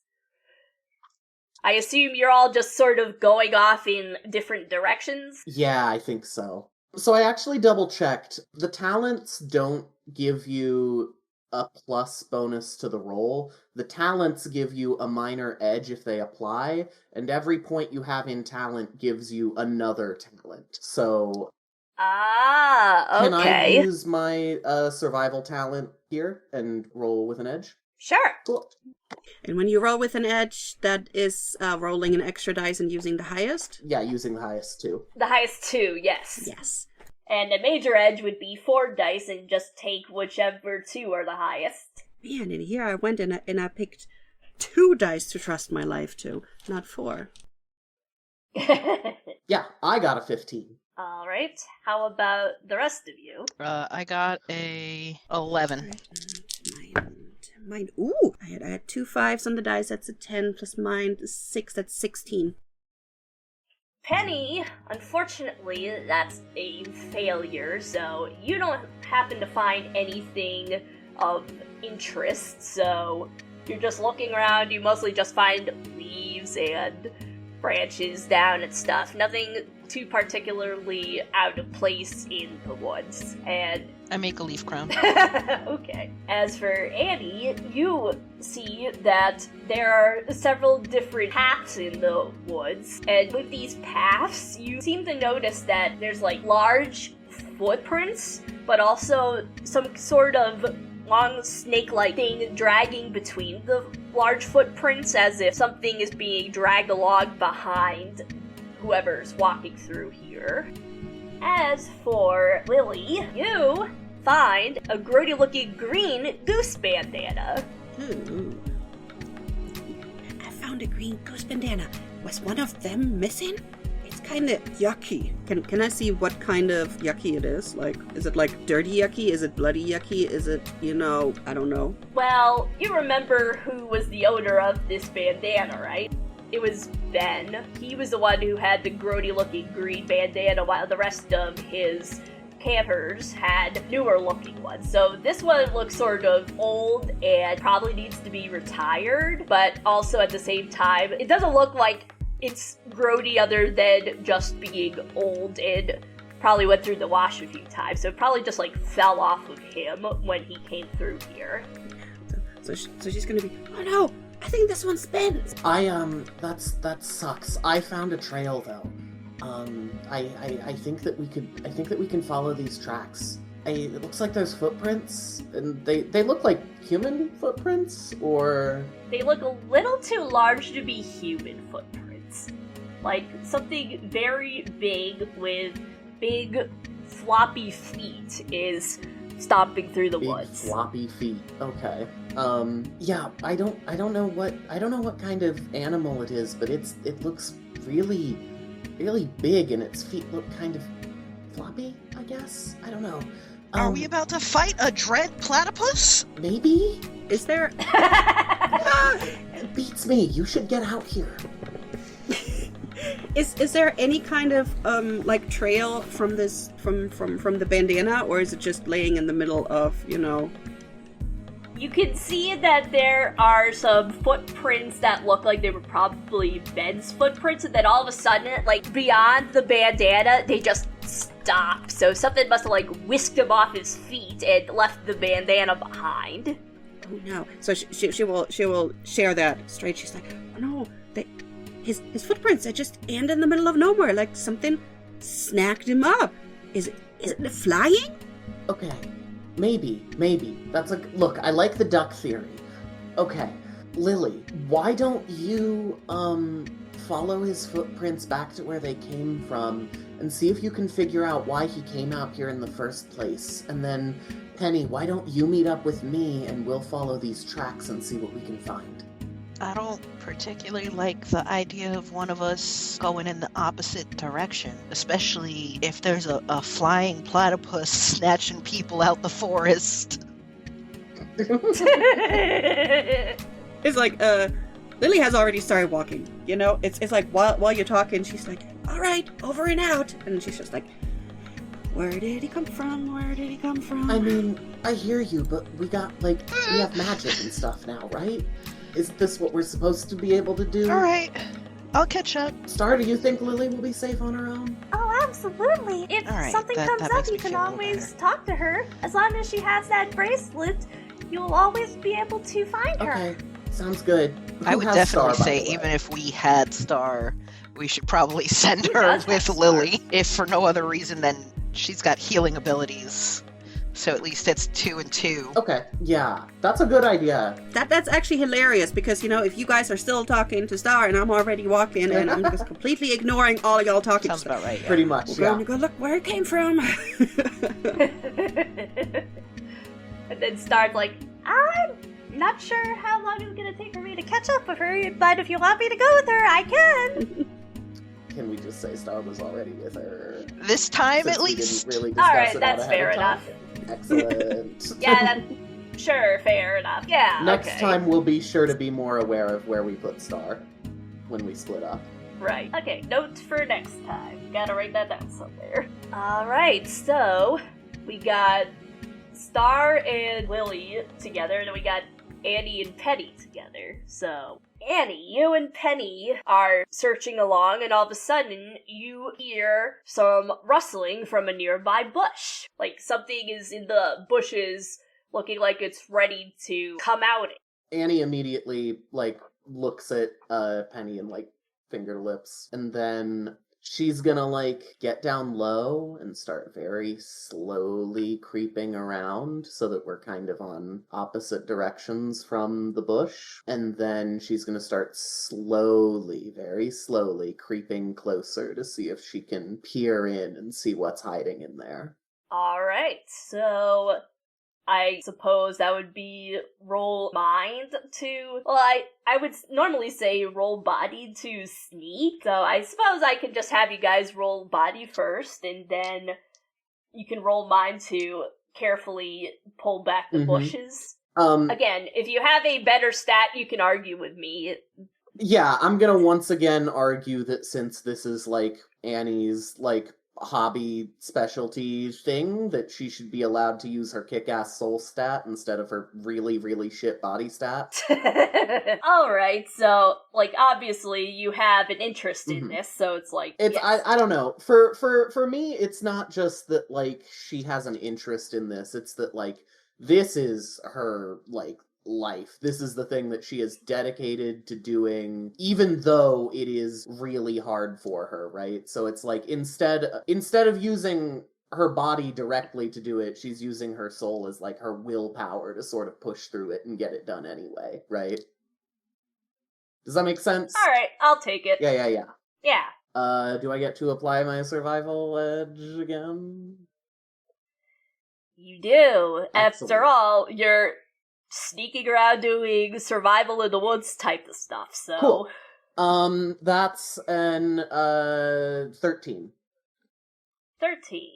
I assume you're all just sort of going off in different directions? Yeah, I think so. So I actually double-checked. The talents don't give you a plus bonus to the roll. The talents give you a minor edge if they apply, and every point you have in talent gives you another talent. So... Ah, okay. Can I use my survival talent here and roll with an edge? Sure. Cool. And when you roll with an edge, that is rolling an extra dice and using the highest? Yeah, using the highest two. The highest 2, yes. Yes. And a major edge would be 4 dice and just take whichever 2 are the highest. Man, and here I went and I picked 2 dice to trust my life to, not 4. Yeah, I got a 15. All right. How about the rest of you? I got a 11. Mine. Ooh, I had 2 5s on the dice. That's a 10 plus mine 6. That's 16. Penny, unfortunately, that's a failure, so you don't happen to find anything of interest, so you're just looking around, you mostly just find leaves and branches down and stuff. Nothing too particularly out of place in the woods. And I make a leaf crown. okay. As for Annie, you see that there are several different paths in the woods, and with these paths, you seem to notice that there's like large footprints, but also some sort of long snake-like thing dragging between the large footprints, as if something is being dragged along behind whoever's walking through here. As for Lily, you find a grody-looking green goose bandana. Ooh. I found a green goose bandana. Was one of them missing? It's kind of yucky. Can I see what kind of yucky it is? Like, is it like dirty yucky? Is it bloody yucky? Is it, I don't know. Well, you remember who was the owner of this bandana, right? It was Ben. He was the one who had the grody-looking green bandana, while the rest of his campers had newer-looking ones. So this one looks sort of old and probably needs to be retired, but also at the same time, it doesn't look like it's grody other than just being old and probably went through the wash a few times. So it probably just like fell off of him when he came through here. So she's gonna be, oh no, I think this one spins. That sucks. I found a trail though. I think that we can follow these tracks. It looks like there's footprints, and they look like human footprints, or they look a little too large to be human footprints. Like something very big with big floppy feet is stomping through the woods. Floppy feet. Okay. Yeah, I don't know what kind of animal it is, but it looks really, really big, and its feet look kind of floppy, I guess. I don't know. Are we about to fight a dread platypus? Maybe? Is there? It beats me. You should get out here. Is there any kind of like trail from this from the bandana, or is it just laying in the middle of, You can see that there are some footprints that look like they were probably Ben's footprints, and then all of a sudden, like beyond the bandana, they just stop. So something must have like whisked him off his feet and left the bandana behind. Oh no! So she will share that straight. She's like, oh no, his footprints are just and in the middle of nowhere, like something snagged him up. Is it flying? Okay. Maybe. That's like, look, I like the duck theory. Okay, Lily, why don't you, follow his footprints back to where they came from and see if you can figure out why he came out here in the first place. And then, Penny, why don't you meet up with me and we'll follow these tracks and see what we can find. I don't particularly like the idea of one of us going in the opposite direction, especially if there's a flying platypus snatching people out the forest. It's like, Lily has already started walking, It's like while you're talking, she's like, all right, over and out. And she's just like, where did he come from? Where did he come from? I mean, I hear you, but we have magic and stuff now, right? Is this what we're supposed to be able to do? Alright, I'll catch up. Star, do you think Lily will be safe on her own? Oh, absolutely. If something comes up, you can always talk to her. As long as she has that bracelet, you'll always be able to find her. Okay, sounds good. I would definitely say even if we had Star, we should probably send her with Lily. If for no other reason than she's got healing abilities So at least it's 2 and 2. Okay, yeah, that's a good idea. That's actually hilarious because, if you guys are still talking to Star and I'm already walking and I'm just completely ignoring all of y'all talking Sounds to Star. about right, yeah. Pretty much, We'll go and go look where it came from. And then Star's like, I'm not sure how long it's gonna take for me to catch up with her, but if you want me to go with her, I can. Can we just say Star was already with her? This time, Since at we least. didn't really discuss alright, it that's out ahead fair of time? enough. Excellent. yeah, sure, fair enough. Yeah, Next okay. time we'll be sure to be more aware of where we put Star when we split up. Right. Okay, note for next time. Gotta write that down somewhere. Alright, so we got Star and Lily together, and then we got Annie and Penny together. So, Annie, you and Penny are searching along, and all of a sudden, you hear some rustling from a nearby bush. Like, something is in the bushes looking like it's ready to come out. Annie immediately, looks at Penny and, finger lips, and then she's gonna, get down low and start very slowly creeping around so that we're kind of on opposite directions from the bush. And then she's gonna start slowly, very slowly, creeping closer to see if she can peer in and see what's hiding in there. Alright, so I suppose that would be roll mind to... Well, I would normally say roll body to sneak, so I suppose I can just have you guys roll body first, and then you can roll mind to carefully pull back the bushes. Again, if you have a better stat, you can argue with me. Yeah, I'm gonna once again argue that since this is, Annie's, hobby specialty thing, that she should be allowed to use her kick-ass soul stat instead of her really, really shit body stat. Alright, so, obviously you have an interest in this, so it's It's, yes. I don't know. For me, it's not just that, she has an interest in this, it's that, this is her, life. This is the thing that she is dedicated to doing, even though it is really hard for her, right? So it's instead of using her body directly to do it, she's using her soul as her willpower to sort of push through it and get it done anyway, right? Does that make sense? Alright, I'll take it. Yeah. Yeah. Do I get to apply my survival edge again? You do. Excellent. After all, you're sneaking around doing survival in the woods type of stuff, so... Cool. That's an, 13. 13.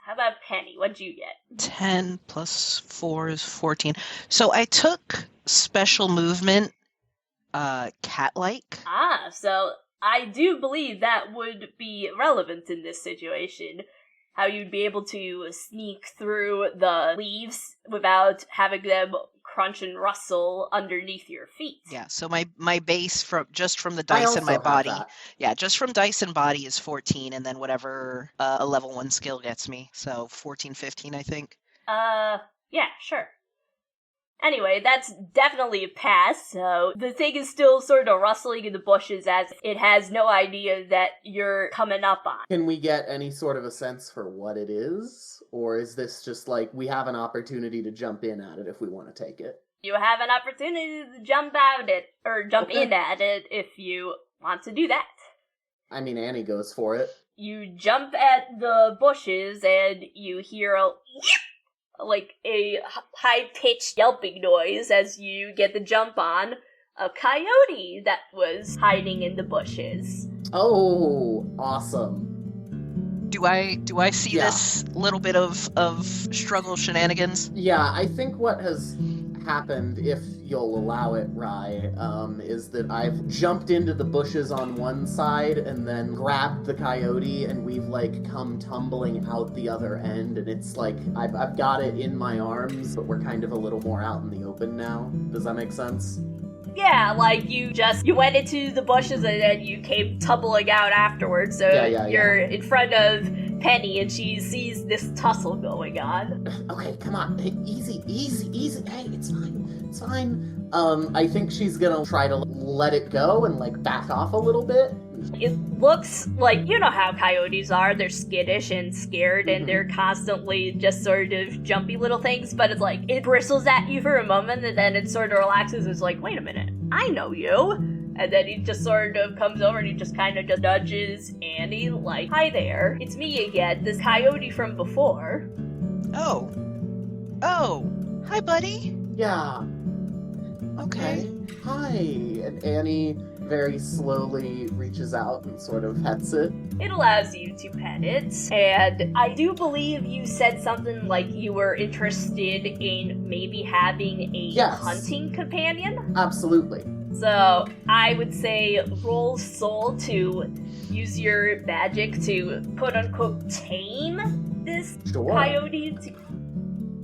How about Penny? What'd you get? 10 plus 4 is 14. So I took special movement, cat-like. Ah, so I do believe that would be relevant in this situation. How you'd be able to sneak through the leaves without having them crunch and rustle underneath your feet. Yeah, so my base from the dice in my body. Yeah, just from dice and body is 14, and then whatever a level 1 skill gets me. So 14, 15, I think. Yeah, sure. Anyway, that's definitely a pass, so the thing is still sort of rustling in the bushes as it has no idea that you're coming up on. Can we get any sort of a sense for what it is? Or is this just we have an opportunity to jump in at it if we want to take it? You have an opportunity to jump in at it if you want to do that. I mean, Annie goes for it. You jump at the bushes and you hear a high-pitched yelping noise as you get the jump on a coyote that was hiding in the bushes. Oh, awesome. Do I see this little bit of struggle shenanigans? Yeah, I think what has happened, if you'll allow it, Rye, is that I've jumped into the bushes on one side and then grabbed the coyote, and we've come tumbling out the other end, and it's I've got it in my arms, but we're kind of a little more out in the open now. Does that make sense? Yeah, you went into the bushes and then you came tumbling out afterwards, so you're in front of Penny and she sees this tussle going on. Okay, come on. Hey, easy. Hey, it's fine. I think she's gonna try to let it go and back off a little bit, It looks like, you know how coyotes are. They're skittish and scared, and they're constantly just sort of jumpy little things, but it's like, it bristles at you for a moment, and then it sort of relaxes. It's like, wait a minute, I know you. And then he just sort of comes over and he just kind of just nudges Annie like, hi there, it's me again, this coyote from before. Oh, hi, buddy. Yeah. Okay. Hi. And Annie very slowly reaches out and sort of pets it. It allows you to pet it, and I do believe you said something like you were interested in maybe having a hunting companion? Absolutely. So I would say roll soul to use your magic to quote-unquote tame this coyote.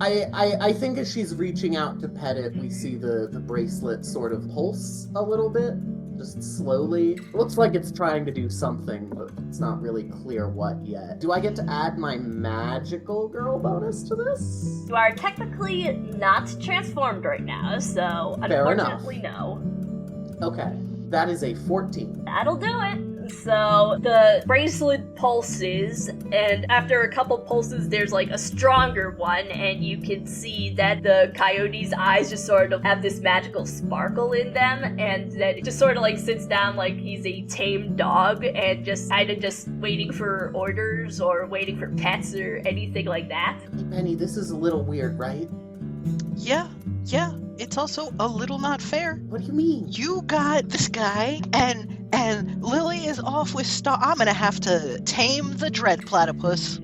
I think as she's reaching out to pet it, we see the bracelet sort of pulse a little bit, just slowly. It looks like it's trying to do something, but it's not really clear what yet. Do I get to add my magical girl bonus to this? You are technically not transformed right now, so unfortunately no. Okay, that is a 14. That'll do it. So the bracelet pulses, and after a couple pulses, there's like a stronger one, and you can see that the coyote's eyes just sort of have this magical sparkle in them, and then it just sort of like sits down like he's a tame dog and just kind of just waiting for orders or waiting for pets or anything like that. Hey, Penny, this is a little weird, right? Yeah. It's also a little not fair. What do you mean? You got this guy, and Lily is off with Star. I'm gonna have to tame the dread platypus.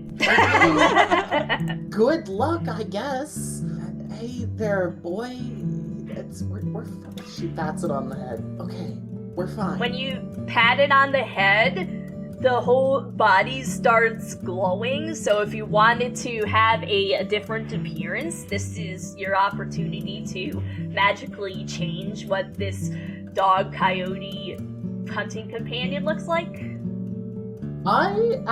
Good luck, I guess. Hey there, boy. We're she pats it on the head. Okay, we're fine. When you pat it on the head, the whole body starts glowing, so if you wanted to have a different appearance, this is your opportunity to magically change what this dog coyote hunting companion looks like. I'm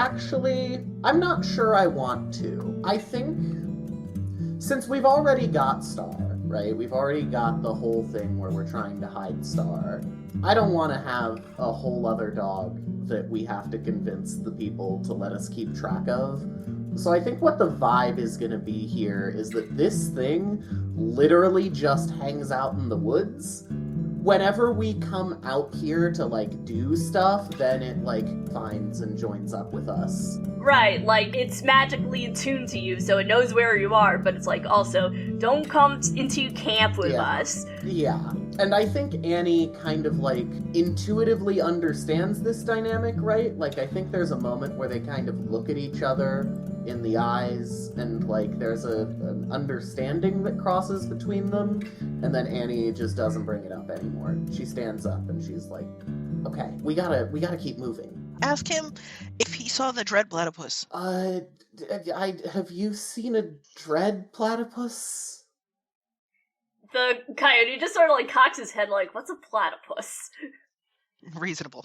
not sure I want to. I think, since we've already got Star, right? We've already got the whole thing where we're trying to hide Star. I don't want to have a whole other dog that we have to convince the people to let us keep track of. So I think what the vibe is going to be here is that this thing literally just hangs out in the woods. Whenever we come out here to, like, do stuff, then it, like, finds and joins up with us. Right, like, it's magically attuned to you, so it knows where you are, but it's like, also, don't come into camp with us. Yeah, and I think Annie kind of, like, intuitively understands this dynamic, right? Like, I think there's a moment where they kind of look at each other in the eyes, and, like, there's an understanding that crosses between them, and then Annie just doesn't bring it up anymore. She stands up and she's like, okay, we gotta keep moving. Ask him if he saw the dread platypus. Have you seen a dread platypus? The coyote just sort of like cocks his head like, what's a platypus? Reasonable.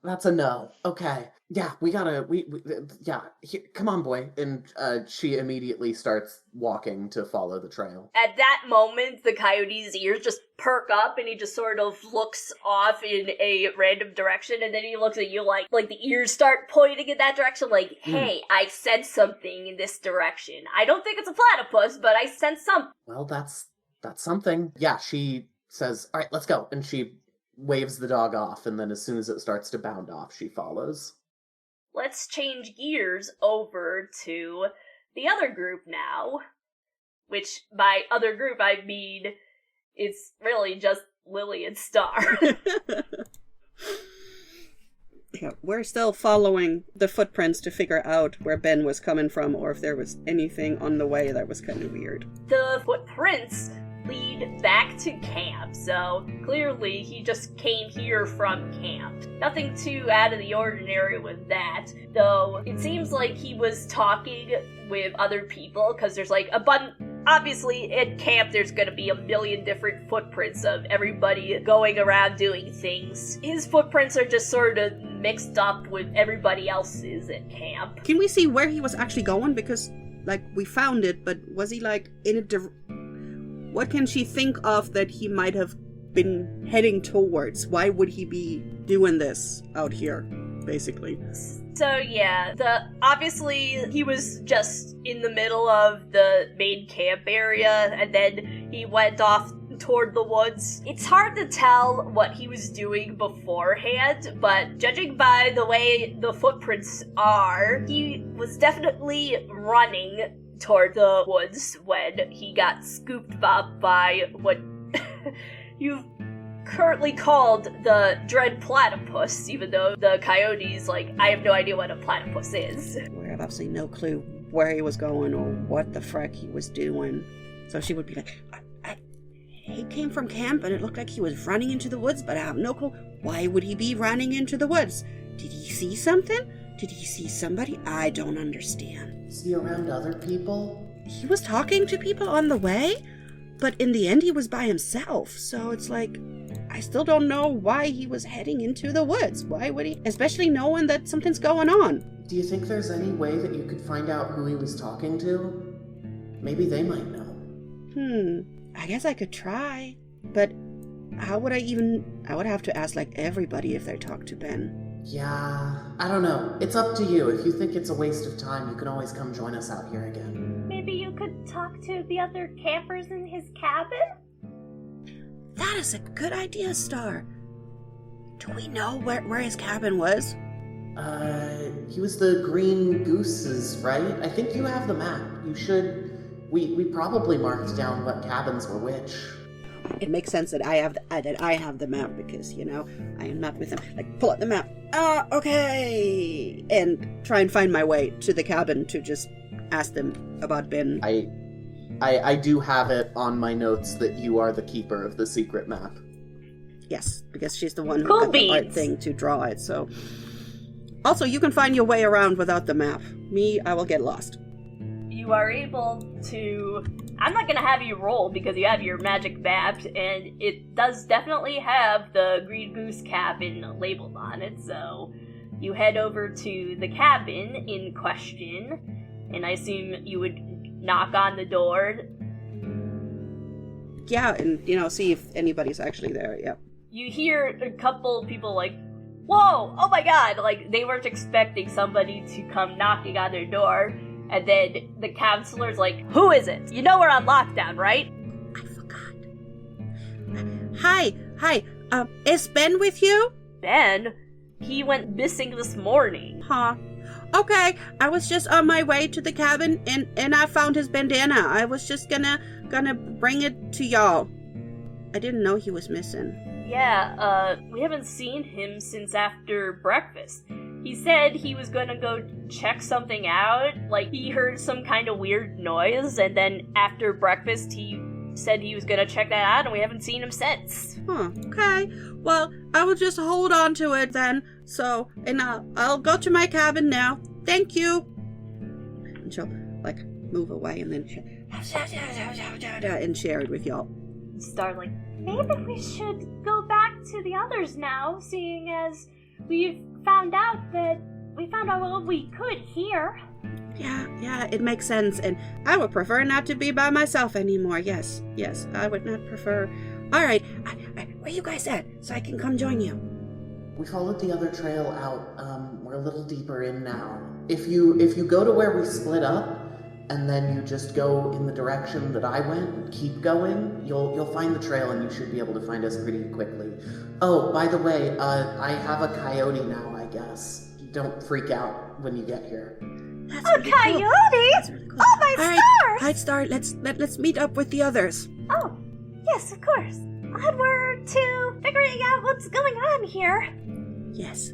That's a no. Okay. Yeah, here, come on, boy. And she immediately starts walking to follow the trail. At that moment, the coyote's ears just perk up, and he just sort of looks off in a random direction, and then he looks at you like the ears start pointing in that direction, like, hey, I sense something in this direction. I don't think it's a platypus, but I sense something. Well, that's something. Yeah, she says, all right, let's go. And she waves the dog off, and then as soon as it starts to bound off, she follows. Let's change gears over to the other group now, which by other group I mean it's really just Lily and Star. Yeah, we're still following the footprints to figure out where Ben was coming from, or if there was anything on the way that was kind of weird. The footprints lead back to camp, so clearly he just came here from camp. Nothing too out of the ordinary with that, though it seems like he was talking with other people, because there's like a bunch. Obviously, at camp, there's gonna be a million different footprints of everybody going around doing things. His footprints are just sort of mixed up with everybody else's at camp. Can we see where he was actually going? Because, like, we found it, but was he, like, in a what can she think of that he might have been heading towards? Why would he be doing this out here, basically? So yeah, obviously he was just in the middle of the main camp area, and then he went off toward the woods. It's hard to tell what he was doing beforehand, but judging by the way the footprints are, he was definitely running toward the woods when he got scooped up by what you've currently called the dread platypus, even though the coyote's like, I have no idea what a platypus is. We have absolutely no clue where he was going or what the frick he was doing. So she would be like, he came from camp and it looked like he was running into the woods, but I have no clue. Why would he be running into the woods? Did he see something? Did he see somebody? I don't understand. Is he around other people? He was talking to people on the way, but in the end he was by himself. So it's like, I still don't know why he was heading into the woods. Why would he? Especially knowing that something's going on. Do you think there's any way that you could find out who he was talking to? Maybe they might know. I guess I could try, but how would I would have to ask like everybody if they talk to Ben. Yeah, I don't know. It's up to you. If you think it's a waste of time, you can always come join us out here again. Maybe you could talk to the other campers in his cabin? That is a good idea, Star. Do we know where his cabin was? He was the Green Gooses, right? I think you have the map. You should... We probably marked down what cabins were which. It makes sense that I have the map because, I am not with him. Like, pull out the map. Okay! And try and find my way to the cabin to just ask them about Ben. I do have it on my notes that you are the keeper of the secret map. Yes, because she's the one who got the art thing to draw it, so... Also, you can find your way around without the map. Me, I will get lost. You are able to... I'm not going to have you roll because you have your magic map, and it does definitely have the Green Goose cabin labeled on it, so you head over to the cabin in question, and I assume you would knock on the door. Yeah, and, see if anybody's actually there, yep. You hear a couple people like, whoa, oh my god, like they weren't expecting somebody to come knocking on their door. And then the counselor's like, who is it? You know we're on lockdown, right? I forgot. Hi, is Ben with you? Ben? He went missing this morning. Huh. Okay, I was just on my way to the cabin and I found his bandana. I was just gonna bring it to y'all. I didn't know he was missing. Yeah, we haven't seen him since after breakfast. He said he was gonna go check something out, like he heard some kind of weird noise, and then after breakfast he said he was gonna check that out, and we haven't seen him since. Huh, okay. Well, I will just hold on to it then, so, and I'll go to my cabin now. Thank you! And she'll, move away and then and share it with y'all. Starling. Maybe we should go back to the others now, seeing as we found out what we could here. Yeah, it makes sense, and I would prefer not to be by myself anymore. Yes, I would not prefer. Alright, where you guys at, so I can come join you? We followed the other trail out. We're a little deeper in now. If you go to where we split up, and then you just go in the direction that I went and keep going, you'll find the trail and you should be able to find us pretty quickly. Oh, by the way, I have a coyote now, I guess. Don't freak out when you get here. That's really coyote? Cool. That's really cool. Oh, my All stars! Right, Star, let's meet up with the others. Oh, yes, of course. Onward to figuring out what's going on here. Yes.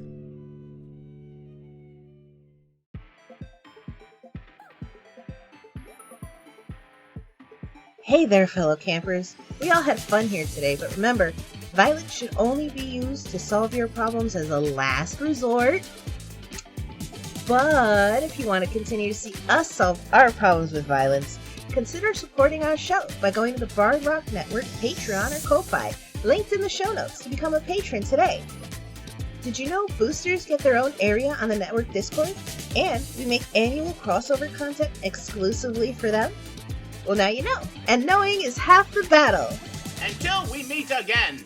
Hey there, fellow campers. We all had fun here today, but remember, violence should only be used to solve your problems as a last resort. But if you want to continue to see us solve our problems with violence, consider supporting our show by going to the Bard Rock Network Patreon or Ko-Fi, linked in the show notes, to become a patron today. Did you know boosters get their own area on the network Discord? And we make annual crossover content exclusively for them? Well, now you know. And knowing is half the battle. Until we meet again,